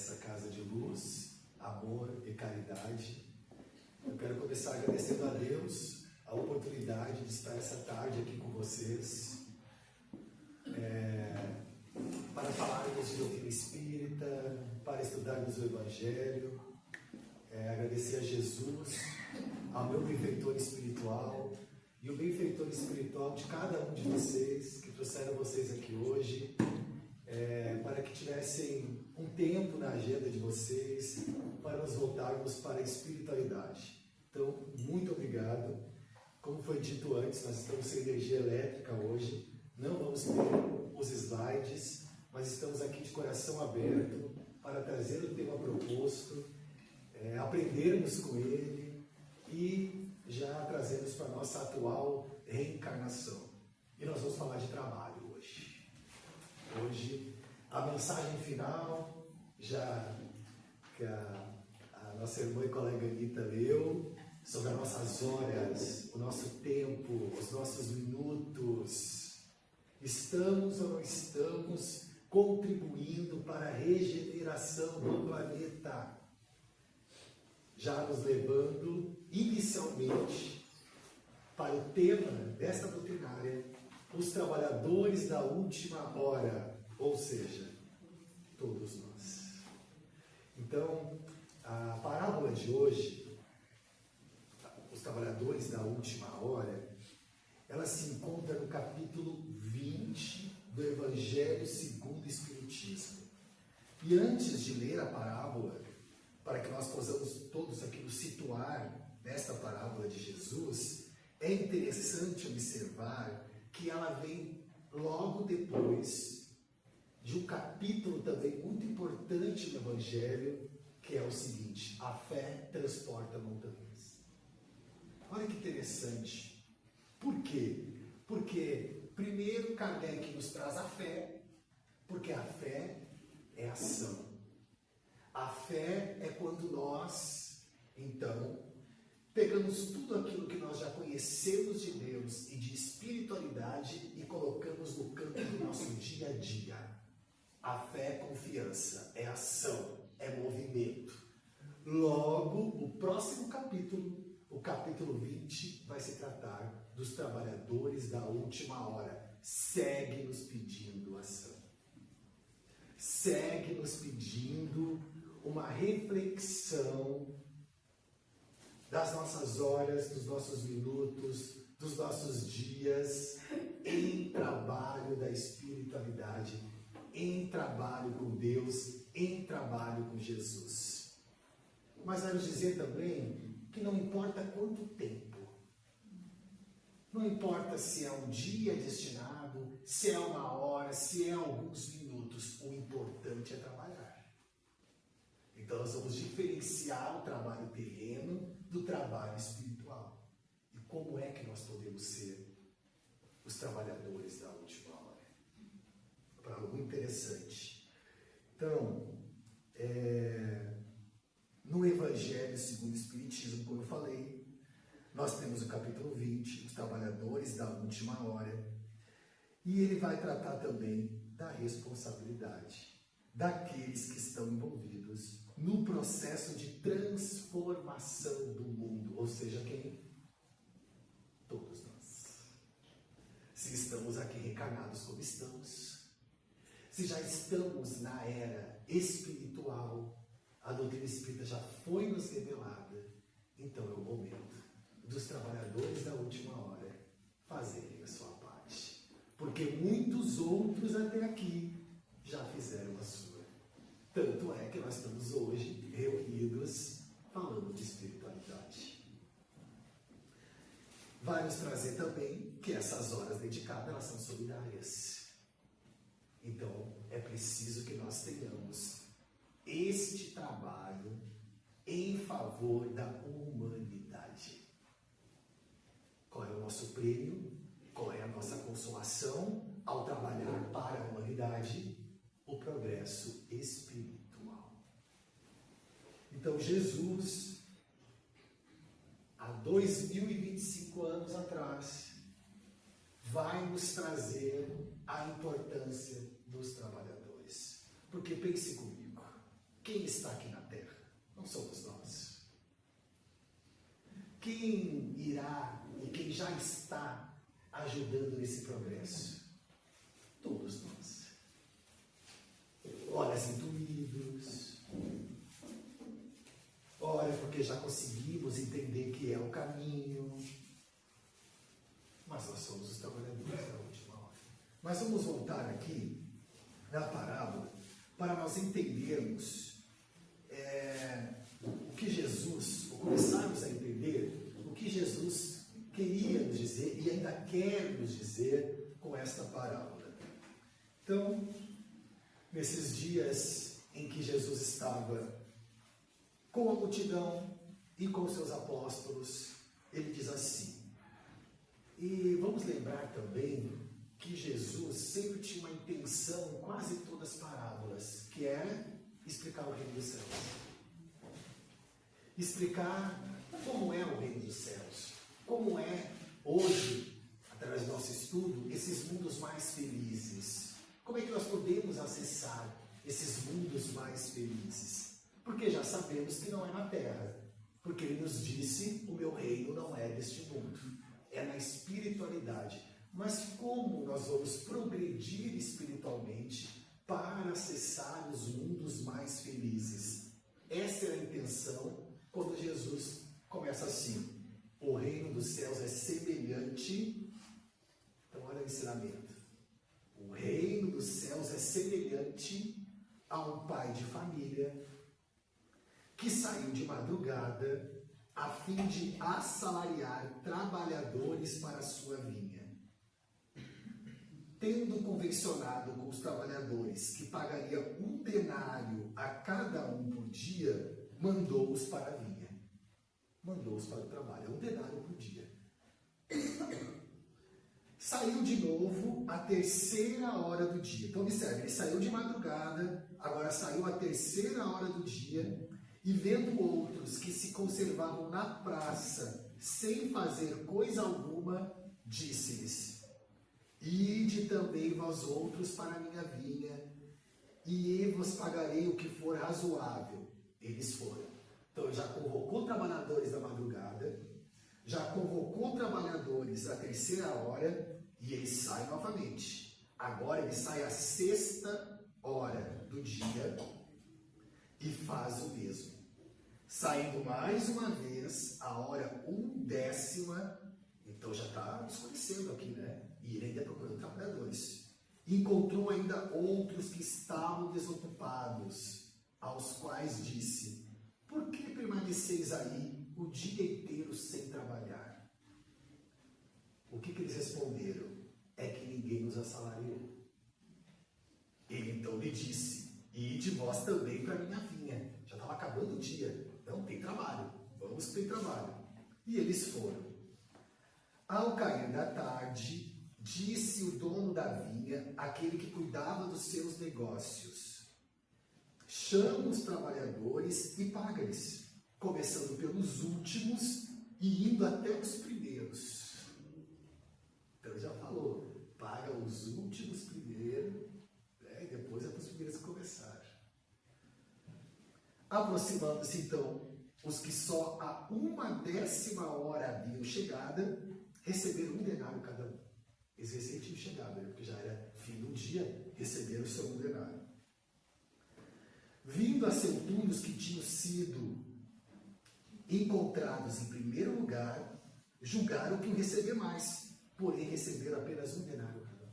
essa casa de luz, amor e caridade. Eu quero começar agradecendo a Deus a oportunidade de estar essa tarde aqui com vocês, para falarmos de doutrina espírita, para estudarmos o Evangelho, agradecer a Jesus, ao meu benfeitor espiritual e o benfeitor espiritual de cada um de vocês que trouxeram vocês aqui hoje, para que tivessem um tempo na agenda de vocês para nos voltarmos para a espiritualidade. Então, muito obrigado. Como foi dito antes, nós estamos sem energia elétrica hoje, não vamos ter os slides, mas estamos aqui de coração aberto para trazer o tema proposto, aprendermos com ele e já trazermos para a nossa atual reencarnação. E nós vamos falar de trabalho hoje. Hoje, a mensagem final, já que a nossa irmã e colega Anitta leu, sobre as nossas horas, o nosso tempo, os nossos minutos. Estamos ou não estamos contribuindo para a regeneração do planeta? Já nos levando inicialmente para o tema desta doutrinária, os trabalhadores da última hora, ou seja, todos nós. Então, a parábola de hoje, os trabalhadores da última hora, ela se encontra no capítulo 20 do Evangelho segundo o Espiritismo. E antes de ler a parábola, para que nós possamos todos aqui nos situar nesta parábola de Jesus, é interessante observar que ela vem logo depois de um capítulo também muito importante no Evangelho, que é o seguinte: a fé transporta montanhas. Olha que interessante. Por quê? Porque primeiro Kardec nos traz a fé, porque a fé é ação. A fé é quando nós, então, pegamos tudo aquilo que nós já conhecemos de Deus e de espiritualidade e colocamos no campo do nosso dia a dia. A fé é confiança, é ação, é movimento. Logo, o próximo capítulo, o capítulo 20, vai se tratar dos trabalhadores da última hora. Segue nos pedindo ação. Segue nos pedindo uma reflexão das nossas horas, dos nossos minutos, dos nossos dias em trabalho da espiritualidade, em trabalho com Deus, em trabalho com Jesus. Mas vai nos dizer também que não importa quanto tempo, não importa se é um dia destinado, se é uma hora, se é alguns minutos, o importante é trabalhar. Então nós vamos diferenciar o trabalho terreno do trabalho espiritual. E como é que nós podemos ser os trabalhadores da última hora? Para algo interessante. Então, no Evangelho segundo o Espiritismo, como eu falei, nós temos o capítulo 20, os trabalhadores da última hora, e ele vai tratar também da responsabilidade daqueles que estão envolvidos no processo de transformação do mundo, ou seja, quem? Todos nós. Se estamos aqui reencarnados como estamos, se já estamos na era espiritual, a doutrina espírita já foi nos revelada, então é o momento dos trabalhadores da última hora fazerem a sua parte. Porque muitos outros até aqui já fizeram a sua. Tanto é que nós estamos hoje reunidos falando de espiritualidade. Vai nos trazer também que essas horas dedicadas, elas são solidárias. Então, é preciso que nós tenhamos este trabalho em favor da humanidade. Qual é o nosso prêmio? Qual é a nossa consolação ao trabalhar para a humanidade? O progresso espiritual. Então, Jesus, há 2025 anos atrás, vai nos trazer a importância dos trabalhadores. Porque pense comigo, quem está aqui na terra? Não somos nós. Quem irá e quem já está ajudando nesse progresso? Todos nós. Olhos intuídos, ora porque já conseguimos entender que é o caminho, mas nós somos os trabalhadores da última hora. Mas vamos voltar aqui na parábola para nós entendermos o que Jesus, ou começarmos a entender o que Jesus queria nos dizer e ainda quer nos dizer com esta parábola. Então, nesses dias em que Jesus estava com a multidão e com seus apóstolos, ele diz assim, e vamos lembrar também que Jesus sempre tinha uma intenção em quase todas as parábolas, que era explicar o reino dos céus. Explicar como é o reino dos céus, como é hoje, através do nosso estudo, esses mundos mais felizes. Como é que nós podemos acessar esses mundos mais felizes? Porque já sabemos que não é na terra, porque ele nos disse, o meu reino não é deste mundo, é na espiritualidade. Mas como nós vamos progredir espiritualmente para acessar os mundos mais felizes? Essa é a intenção quando Jesus começa assim, o reino dos céus é semelhante, então olha o ensinamento, o reino dos céus é semelhante a um pai de família que saiu de madrugada a fim de assalariar trabalhadores para a sua vinha. Tendo convencionado com os trabalhadores que pagaria 1 denário a cada um por dia, mandou-os para a vinha. Mandou-os para o trabalho, 1 denário por dia. Saiu de novo à 3ª hora do dia. Então observe, ele saiu de madrugada, agora saiu à 3ª hora do dia, e vendo outros que se conservavam na praça, sem fazer coisa alguma, disse-lhes, ide também vós outros para a minha vinha, e eu vos pagarei o que for razoável. Eles foram. Então ele já convocou trabalhadores da madrugada, já convocou trabalhadores à 3ª hora, e ele sai novamente. Agora ele sai à 6ª hora do dia e faz o mesmo. Saindo mais uma vez, a hora 1/10, então já está escurecendo aqui, né? E ele ainda procurando trabalhadores. Encontrou ainda outros que estavam desocupados, aos quais disse, por que permaneceis aí o dia inteiro sem trabalhar? O que eles responderam? É que ninguém nos assalariou. Ele então lhe disse, ide vós também para a minha vinha. Já estava acabando o dia. Então tem trabalho. Vamos que tem trabalho. E eles foram. Ao cair da tarde, disse o dono da vinha, aquele que cuidava dos seus negócios, chama os trabalhadores e paga-lhes, começando pelos últimos e indo até os primeiros. Então já falou, paga os últimos primeiro, e depois é para os primeiros começar. Aproximando-se então os que só a 1/10 hora haviam chegado, receberam 1 denário cada um. Eles recém tinham chegado, porque já era fim do dia, receberam o seu 1 denário. Vindo a seu túmulo os que tinham sido encontrados em primeiro lugar, julgaram que o receber mais, porém receberam apenas 1 denário cada um.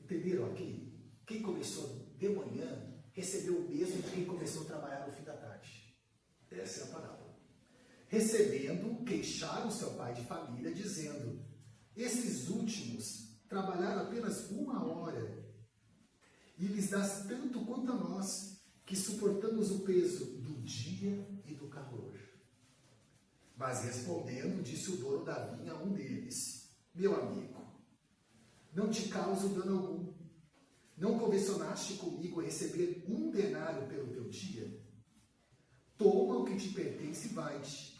Entenderam aqui? Quem começou de manhã recebeu o mesmo que quem começou a trabalhar no fim da tarde. Essa é a parábola. Recebendo, queixaram seu pai de família, dizendo, esses últimos trabalharam apenas 1 hora, e lhes dás tanto quanto a nós, que suportamos o peso do dia e do calor. Mas respondendo, disse o dono da vinha a um deles, meu amigo, não te causo dano algum. Não convencionaste comigo a receber 1 denário pelo teu dia? Toma o que te pertence e vai-te.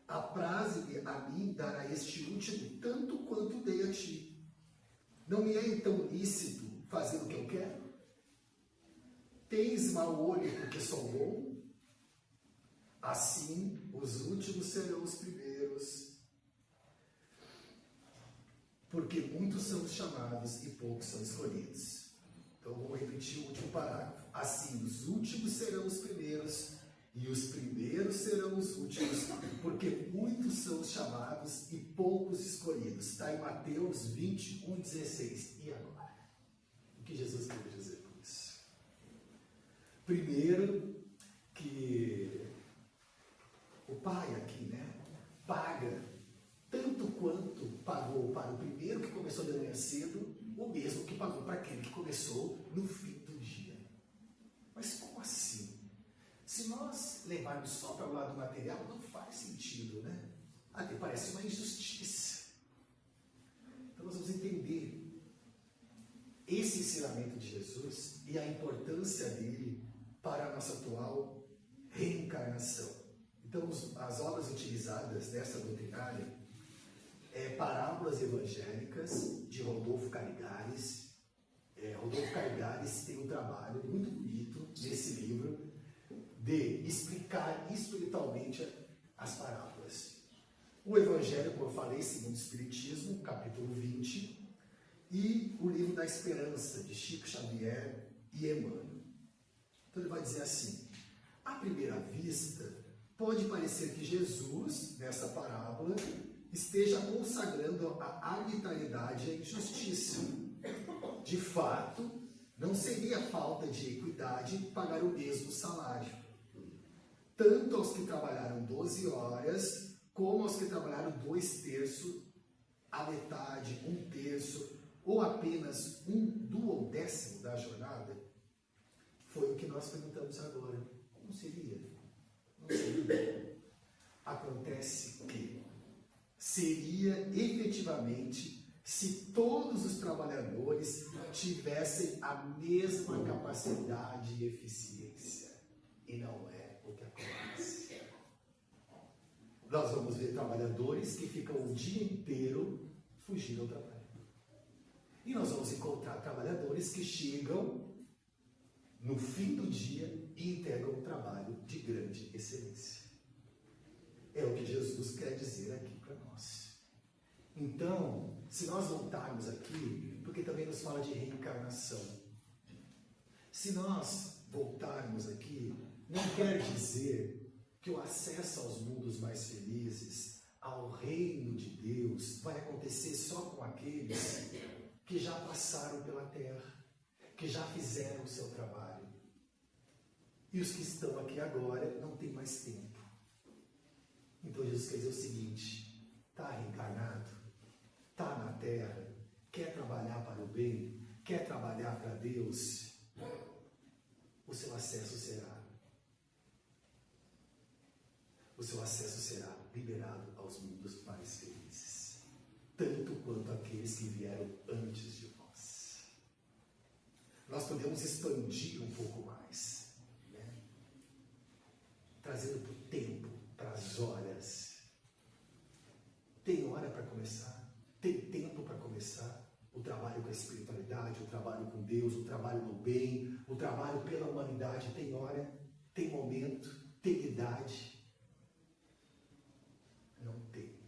Apraze-me a mim dar a este último tanto quanto dei a ti. Não me é então lícito fazer o que eu quero? Tens mau olho porque sou bom? Assim, os últimos serão os primeiros. Porque muitos são os chamados e poucos são escolhidos. Então, vou repetir o último parágrafo. Assim, os últimos serão os primeiros, e os primeiros serão os últimos, porque muitos são os chamados e poucos escolhidos. Está em Mateus 21:16. E agora? O que Jesus quer dizer com isso? Primeiro, que o Pai aqui, né, paga tanto quanto pagou para o primeiro que começou de manhã cedo, o mesmo que pagou para aquele que começou no fim do dia. Mas como assim? Se nós levarmos só para o lado material, não faz sentido, né? Até parece uma injustiça. Então nós vamos entender esse ensinamento de Jesus e a importância dele para a nossa atual reencarnação. Então, as obras utilizadas nessa doutrinária Parábolas Evangélicas, de Rodolfo Carigares. Rodolfo Carigares tem um trabalho muito bonito nesse livro de explicar espiritualmente as parábolas. O Evangelho, como eu falei, segundo o Espiritismo, capítulo 20, e o livro da Esperança, de Chico Xavier e Emmanuel. Então ele vai dizer assim: à primeira vista, pode parecer que Jesus, nessa parábola, esteja consagrando a arbitrariedade e a injustiça. De fato, não seria falta de equidade pagar o mesmo salário, tanto aos que trabalharam 12 horas, como aos que trabalharam 2/3, a metade, 1/3, ou apenas 1/12 da jornada. Foi o que nós perguntamos agora. Não seria? Não seria. Acontece que seria efetivamente se todos os trabalhadores tivessem a mesma capacidade e eficiência. E não é o que acontece. Nós vamos ver trabalhadores que ficam o dia inteiro fugindo ao trabalho. E nós vamos encontrar trabalhadores que chegam no fim do dia e entregam um trabalho de grande excelência. É o que Jesus quer dizer aqui para nós. Então, se nós voltarmos aqui, porque também nos fala de reencarnação, se nós voltarmos aqui, não quer dizer que o acesso aos mundos mais felizes, ao reino de Deus, vai acontecer só com aqueles que já passaram pela terra, que já fizeram o seu trabalho. E os que estão aqui agora não têm mais tempo. Então Jesus quer dizer o seguinte: está reencarnado, está na terra, quer trabalhar para o bem, quer trabalhar para Deus, o seu acesso será liberado aos mundos mais felizes, tanto quanto aqueles que vieram antes de nós. Nós podemos expandir um pouco mais, né? Trazendo para o tempo, para as horas. Tem hora para começar, tem tempo para começar. O trabalho com a espiritualidade, o trabalho com Deus, o trabalho no bem, o trabalho pela humanidade, tem hora, tem momento, tem idade. Não tem.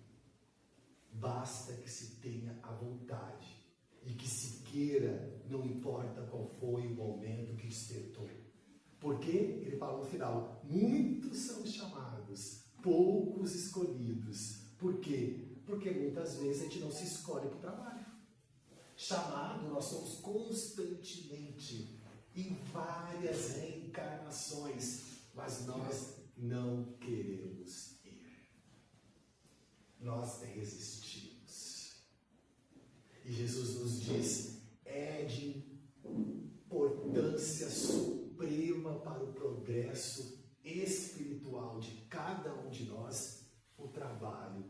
Basta que se tenha a vontade e que se queira, não importa qual foi o momento que despertou. Porque ele fala no final: muitos são chamados, poucos escolhidos. Por quê? Porque muitas vezes a gente não se escolhe para o trabalho. Chamado, nós somos constantemente, em várias reencarnações, mas nós não queremos ir. Nós resistimos. E Jesus nos diz: é de importância suprema para o progresso espiritual de cada um de nós o trabalho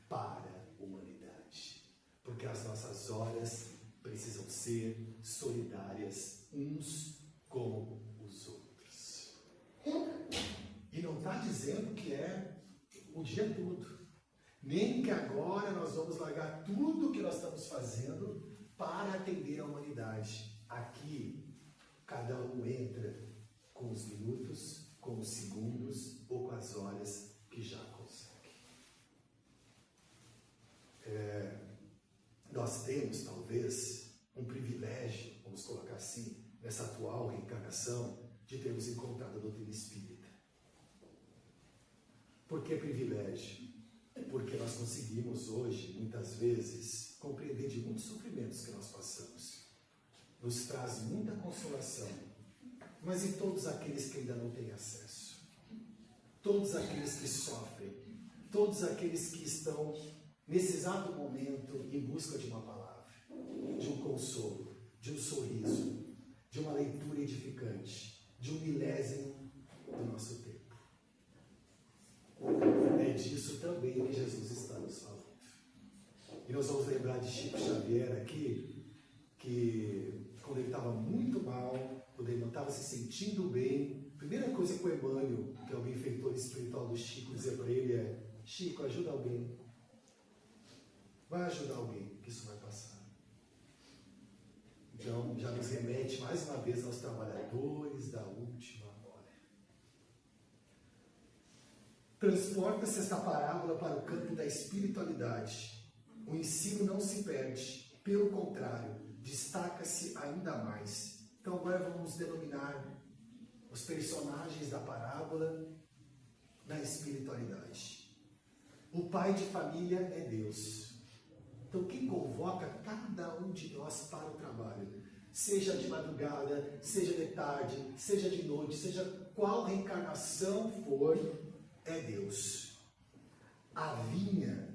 para a humanidade. Porque as nossas horas precisam ser solidárias uns com os outros. E não está dizendo que é o dia todo. Nem que agora nós vamos largar tudo o que nós estamos fazendo para atender a humanidade. Aqui, Cada um entra com os minutos, com os segundos ou com as horas que já consegue. Nós temos, talvez, um privilégio, vamos colocar assim, nessa atual reencarnação, de termos encontrado a doutrina espírita. Por que privilégio? Porque nós conseguimos hoje, muitas vezes, compreender de muitos sofrimentos que nós passamos. Nos traz muita consolação, mas e todos aqueles que ainda não têm acesso? Todos aqueles que sofrem, todos aqueles que estão, nesse exato momento, em busca de uma palavra, de um consolo, de um sorriso, de uma leitura edificante, de um milésimo do nosso tempo. É disso também que Jesus está nos falando. E nós vamos lembrar de Chico Xavier aqui, que quando ele estava muito mal, quando ele não estava se sentindo bem, a primeira coisa que o Emmanuel, que é o benfeitor espiritual do Chico, dizia para ele é: Chico, ajuda alguém. Vai ajudar alguém, que isso vai passar. Então, já nos remete mais uma vez aos trabalhadores da última hora. Transporta-se esta parábola para o campo da espiritualidade. O ensino não se perde, pelo contrário, destaca-se ainda mais. Então, agora vamos denominar os personagens da parábola na espiritualidade. O pai de família é Deus. Então, quem convoca cada um de nós para o trabalho, seja de madrugada, seja de tarde, seja de noite, seja qual reencarnação for, é Deus. A vinha,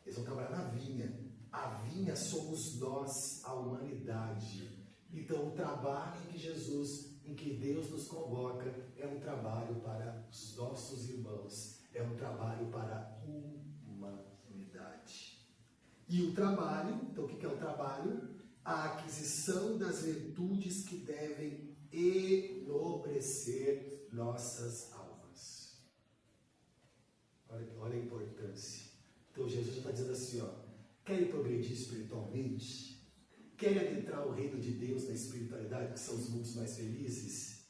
eles vão trabalhar na vinha. A vinha somos nós, a humanidade. Então, o trabalho em que Jesus, em que Deus nos convoca, é um trabalho para os nossos irmãos, é um trabalho para a humanidade. E o trabalho, então o que é o trabalho? A aquisição das virtudes que devem enobrecer nossas almas. Olha a importância. Então Jesus já está dizendo assim, ó, querem progredir espiritualmente? Querem adentrar o reino de Deus na espiritualidade, que são os mundos mais felizes?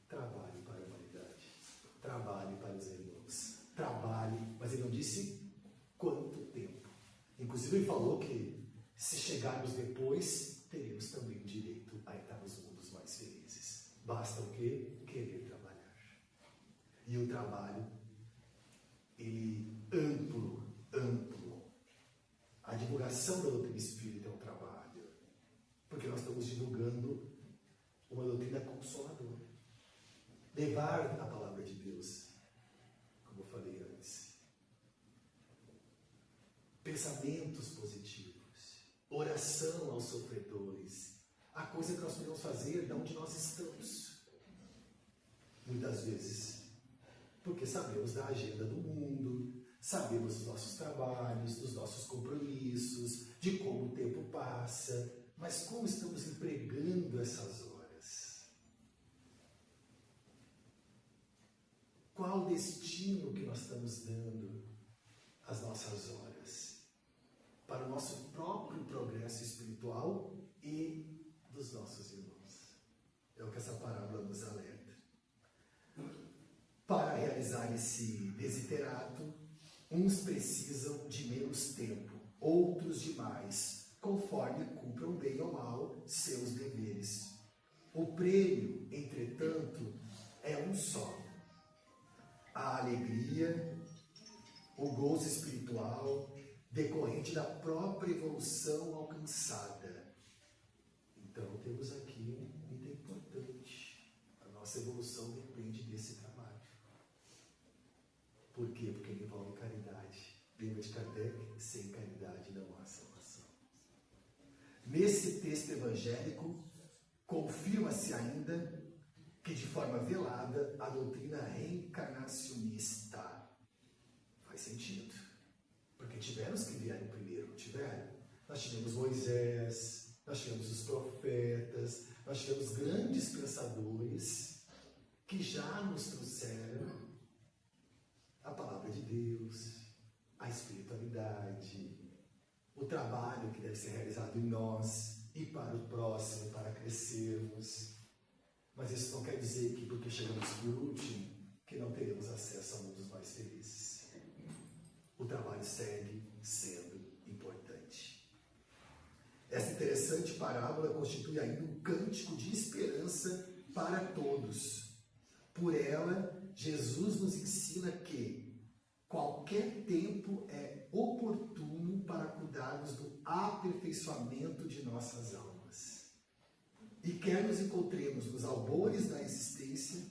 Trabalhe para a humanidade. Trabalhe para os irmãos. Trabalhe, mas ele não disse quanto tempo. Inclusive ele falou que se chegarmos depois, teremos também o direito a entrar nos mundos mais felizes. Basta o quê? Querer trabalhar. E o trabalho, ele amplo. A divulgação da doutrina espírita é um trabalho. Porque nós estamos divulgando uma doutrina consoladora. Levar a palavra de Deus, como eu falei antes. Pensamentos positivos, oração aos sofredores, a coisa que nós podemos fazer de onde nós estamos. Muitas vezes, porque sabemos da agenda do mundo, sabemos dos nossos trabalhos, dos nossos compromissos, de como o tempo passa, mas como estamos empregando essas horas? Qual o destino que nós estamos dando às nossas horas? Para o nosso próprio progresso espiritual e dos nossos irmãos. É o que essa parábola nos alerta. Para realizar esse desiderato, uns precisam de menos tempo, outros de mais, conforme cumpram bem ou mal seus deveres. O prêmio, entretanto, é um só. A alegria, o gozo espiritual, decorrente da própria evolução alcançada. Então, temos aqui um item importante. A nossa evolução depende desse trabalho. Por quê? Porque ele envolve caridade. Lembra de Kardec? Sem caridade não há salvação. Nesse texto evangélico, confirma-se ainda que, de forma velada, a doutrina reencarnacionista faz sentido. Porque tiveram os que vieram primeiro, tiveram. Nós tivemos Moisés, nós tivemos os profetas, nós tivemos grandes pensadores que já nos trouxeram a palavra de Deus, a espiritualidade, o trabalho que deve ser realizado em nós. e para o próximo, para crescermos. Mas isso não quer dizer que porque chegamos por último, que não teremos acesso a mundos mais felizes. O trabalho segue sendo importante. Essa interessante parábola constitui ainda um cântico de esperança para todos. Por ela, Jesus nos ensina que qualquer tempo é oportuno para cuidarmos do aperfeiçoamento de nossas almas. E quer nos encontremos nos albores da existência,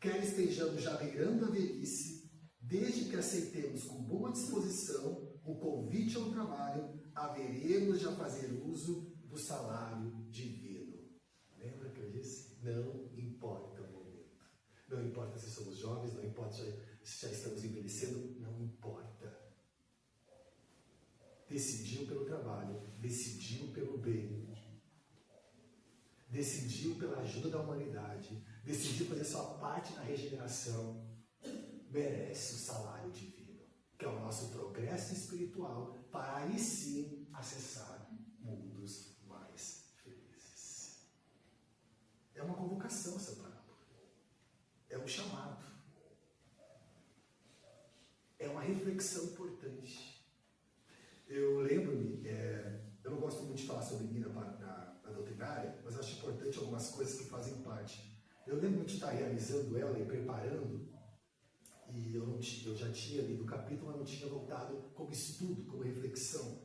quer estejamos já beirando a velhice, desde que aceitemos com boa disposição o convite ao trabalho, haveremos de fazer uso do salário divino. Lembra que eu disse? Não importa o momento. Não importa se somos jovens, não importa se já estamos envelhecendo, não importa. Decidiu pelo trabalho, decidiu pelo bem, decidiu pela ajuda da humanidade, decidiu fazer sua parte na regeneração, merece o salário divino, que é o nosso progresso espiritual, para aí sim acessar mundos mais felizes. É uma convocação essa parábola. É um chamado. É uma reflexão importante. Eu lembro-me, eu não gosto muito de falar sobre mim na doutrinária, mas acho importante algumas coisas que fazem parte. Eu lembro de estar realizando ela e preparando, e eu já tinha lido o capítulo, mas não tinha voltado como estudo, como reflexão.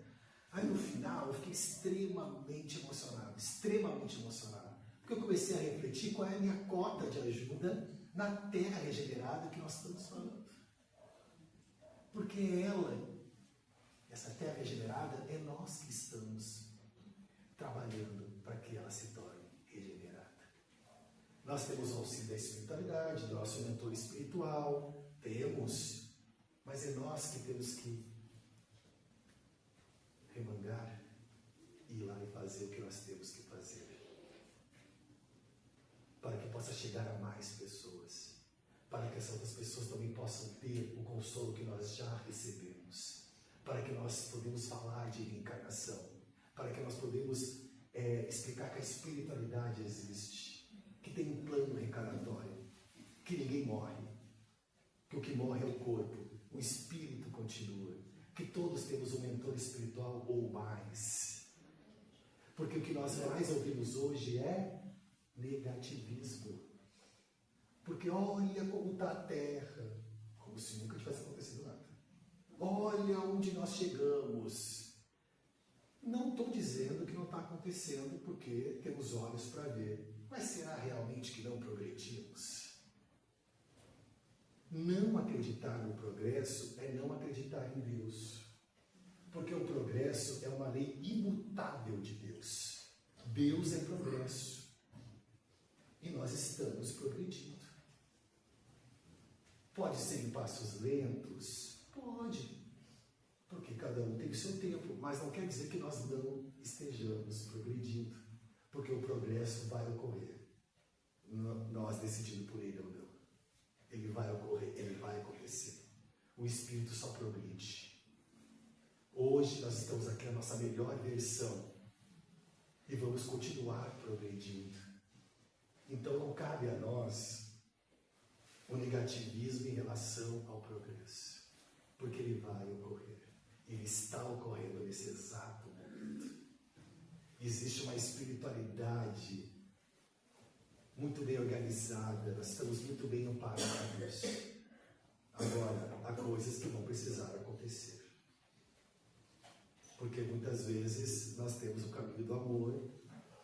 Aí no final eu fiquei extremamente emocionado, porque eu comecei a refletir qual é a minha cota de ajuda na terra regenerada que nós estamos falando. Porque essa terra regenerada, é nós que estamos trabalhando para que ela se torne regenerada. Nós temos o auxílio da espiritualidade, do nosso mentor espiritual, mas é nós que temos que remangar e ir lá e fazer o que nós temos que fazer, para que possa chegar a mais pessoas, para que essas outras pessoas também possam ter o consolo que nós já recebemos, para que nós podemos falar de reencarnação, para que nós podemos explicar que a espiritualidade existe, que tem um plano reencarnatório, que ninguém morre, que o que morre é o corpo, o espírito continua, que todos temos um mentor espiritual ou mais. Porque o que nós mais ouvimos hoje é negativismo. Porque olha como está a Terra, como se nunca tivesse acontecido nada. Olha onde nós chegamos. Não estou dizendo que não está acontecendo, porque temos olhos para ver. Mas será realmente que não progredimos? Não acreditar no progresso é não acreditar em Deus. Porque o progresso é uma lei imutável de Deus. Deus é progresso. E nós estamos progredindo. Pode ser em passos lentos? Pode. Porque cada um tem o seu tempo. Mas não quer dizer que nós não estejamos progredindo. Porque o progresso vai ocorrer. Nós decidindo por ele ou não. Ele vai ocorrer, ele vai acontecer. O Espírito só progride. Hoje nós estamos aqui na nossa melhor versão. E vamos continuar progredindo. Então não cabe a nós o negativismo em relação ao progresso. Porque ele vai ocorrer. Ele está ocorrendo nesse exato momento. Existe uma espiritualidade muito bem organizada, nós estamos muito bem amparados. Agora, há coisas que vão precisar acontecer. Porque muitas vezes nós temos o caminho do amor,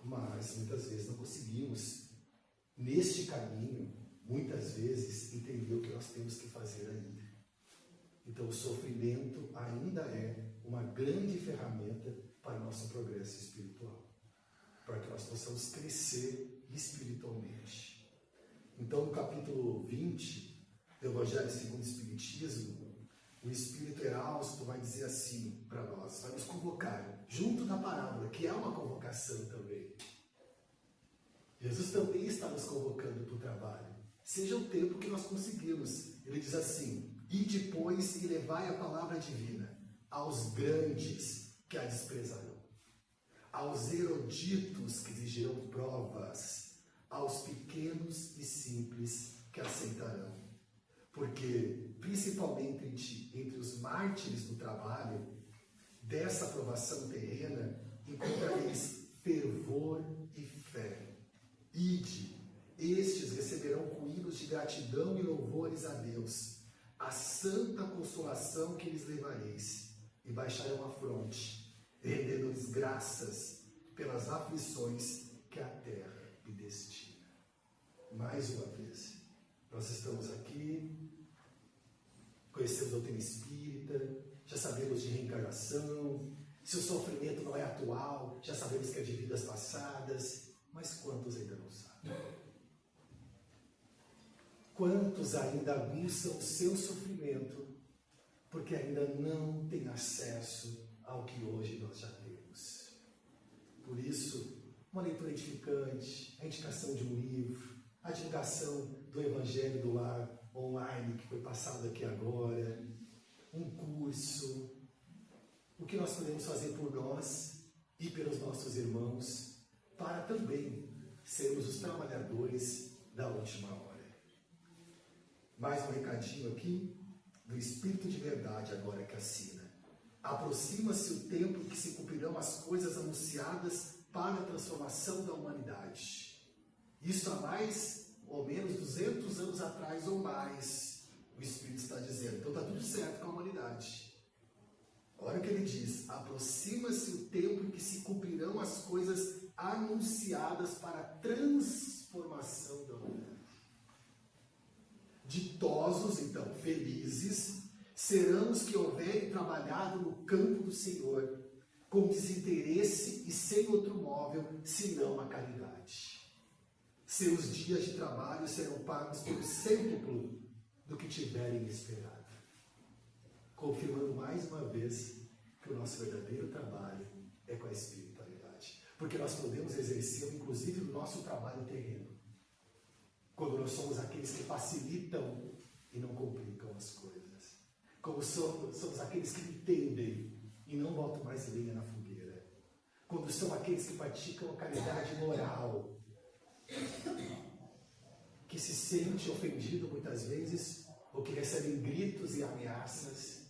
mas muitas vezes não conseguimos, neste caminho, muitas vezes, entender o que nós temos que fazer ainda. Então o sofrimento ainda é uma grande ferramenta para o nosso progresso espiritual, para que nós possamos crescer espiritualmente. Então no capítulo 20 do Evangelho segundo o Espiritismo, o Espírito Erausto vai dizer assim para nós, vai nos convocar, junto da parábola, que é uma convocação também. Jesus também está nos convocando para o trabalho. Seja o tempo que nós conseguimos. Ele diz assim: ide, pois, e levai a palavra divina aos grandes que a desprezarão, aos eruditos que exigirão provas, aos pequenos e simples que aceitarão. Porque, principalmente entre os mártires do trabalho, dessa aprovação terrena, encontrareis fervor e fé. Ide, estes receberão com hinos de gratidão e louvores a Deus, a santa consolação que lhes levareis, e baixarão a fronte, rendendo-lhes graças pelas aflições que a terra lhe destina. Mais uma vez, nós estamos aqui, conhecemos a doutrina espírita, já sabemos de reencarnação, se o sofrimento não é atual, já sabemos que é de vidas passadas, mas quantos ainda não sabem? Quantos ainda aguçam o seu sofrimento, porque ainda não têm acesso ao que hoje nós já temos? Por isso, uma leitura edificante, a indicação de um livro, a divulgação do Evangelho do Lar online, que foi passado aqui agora, um curso, o que nós podemos fazer por nós e pelos nossos irmãos, para também sermos os trabalhadores da última hora. Mais um recadinho aqui, do Espírito de Verdade agora que assina. Aproxima-se o tempo em que se cumprirão as coisas anunciadas para a transformação da humanidade. Isso há mais ou menos 200 anos atrás ou mais, o Espírito está dizendo. Então está tudo certo com a humanidade. Olha o que ele diz: aproxima-se o tempo em que se cumprirão as coisas anunciadas para a transformação da humanidade. Ditosos, então, felizes, serão os que houverem trabalhado no campo do Senhor, com desinteresse e sem outro móvel, senão a caridade. Seus dias de trabalho serão pagos pelo cêntuplo do que tiverem esperado. Confirmando mais uma vez que o nosso verdadeiro trabalho é com a espiritualidade. Porque nós podemos exercer, inclusive, o nosso trabalho terreno, quando nós somos aqueles que facilitam e não complicam as coisas. Como somos aqueles que entendem e não botam mais lenha na fogueira. Quando são aqueles que praticam a caridade moral, que se sente ofendido muitas vezes, ou que recebem gritos e ameaças,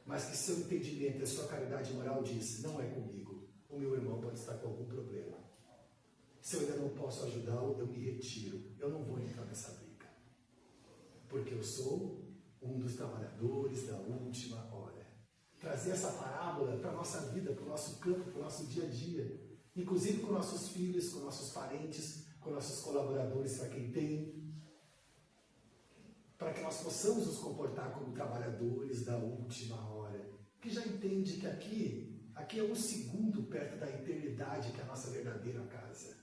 mas que seu entendimento e a sua caridade moral diz: não é comigo, o meu irmão pode estar com algum problema. Se eu ainda não posso ajudá-lo, eu me retiro. Eu não vou entrar nessa briga. Porque eu sou um dos trabalhadores da última hora. Trazer essa parábola para a nossa vida, para o nosso campo, para o nosso dia a dia. Inclusive com nossos filhos, com nossos parentes, com nossos colaboradores, para quem tem. Para que nós possamos nos comportar como trabalhadores da última hora. Que já entende que aqui é um segundo perto da eternidade, que é a nossa verdadeira casa.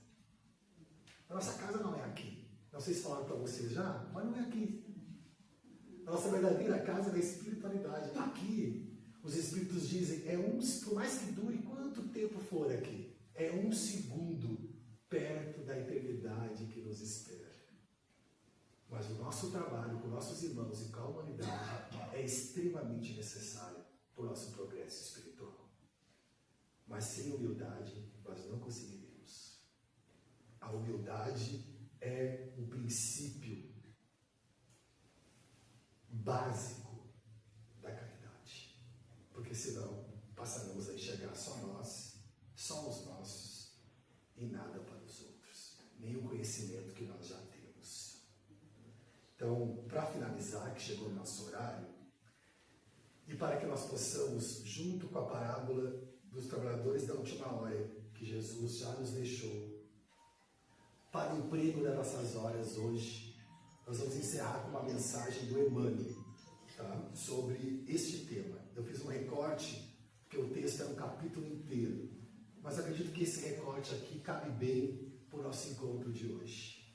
A nossa casa não é aqui. Não sei se falaram para vocês já, mas não é aqui. A nossa verdadeira casa é a espiritualidade. Aqui, os Espíritos dizem, por mais que dure quanto tempo for aqui, é um segundo perto da eternidade que nos espera. Mas o nosso trabalho com nossos irmãos e com a humanidade é extremamente necessário para o nosso progresso espiritual. Mas sem humildade, nós não conseguiremos. A humildade é o princípio básico da caridade. Porque senão passaremos a enxergar só nós, só os nossos e nada para os outros. Nem o conhecimento que nós já temos. Então, para finalizar, que chegou o nosso horário, e para que nós possamos, junto com a parábola dos trabalhadores da última hora, que Jesus já nos deixou, para o emprego das nossas horas hoje, nós vamos encerrar com uma mensagem do Emmanuel, tá? Sobre este tema. Eu fiz um recorte, porque o texto é um capítulo inteiro, mas acredito que esse recorte aqui cabe bem para o nosso encontro de hoje.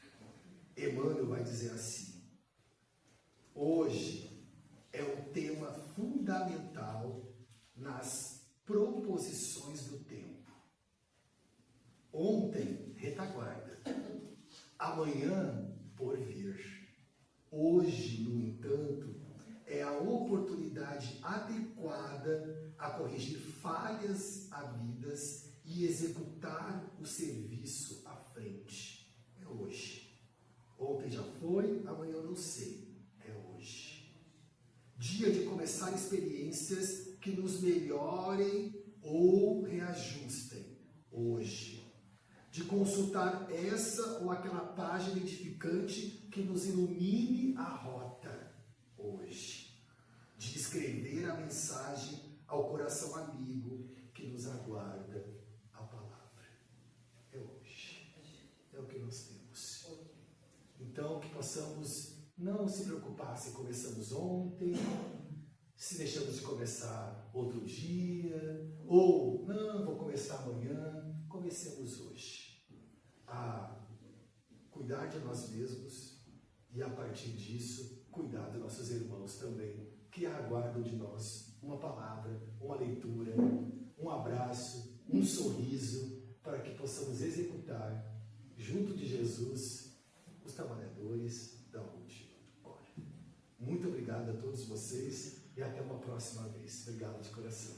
Emmanuel vai dizer assim: hoje é um tema fundamental nas proposições do tempo. Ontem, retaguarda. Amanhã, por vir. Hoje, no entanto, é a oportunidade adequada a corrigir falhas havidas e executar o serviço à frente. É hoje. Ontem já foi, amanhã eu não sei. É hoje. Dia de começar experiências que nos melhorem ou reajustem. Hoje. De consultar essa ou aquela página edificante que nos ilumine a rota. Hoje. De escrever a mensagem ao coração amigo que nos aguarda a palavra. É hoje. É o que nós temos. Então, que possamos não se preocupar se começamos ontem, se deixamos de começar outro dia, ou não, vou começar amanhã. Comecemos hoje a cuidar de nós mesmos e, a partir disso, cuidar dos nossos irmãos também, que aguardam de nós uma palavra, uma leitura, um abraço, um sorriso, para que possamos executar, junto de Jesus, os trabalhadores da última hora. Muito obrigado a todos vocês e até uma próxima vez. Obrigado de coração.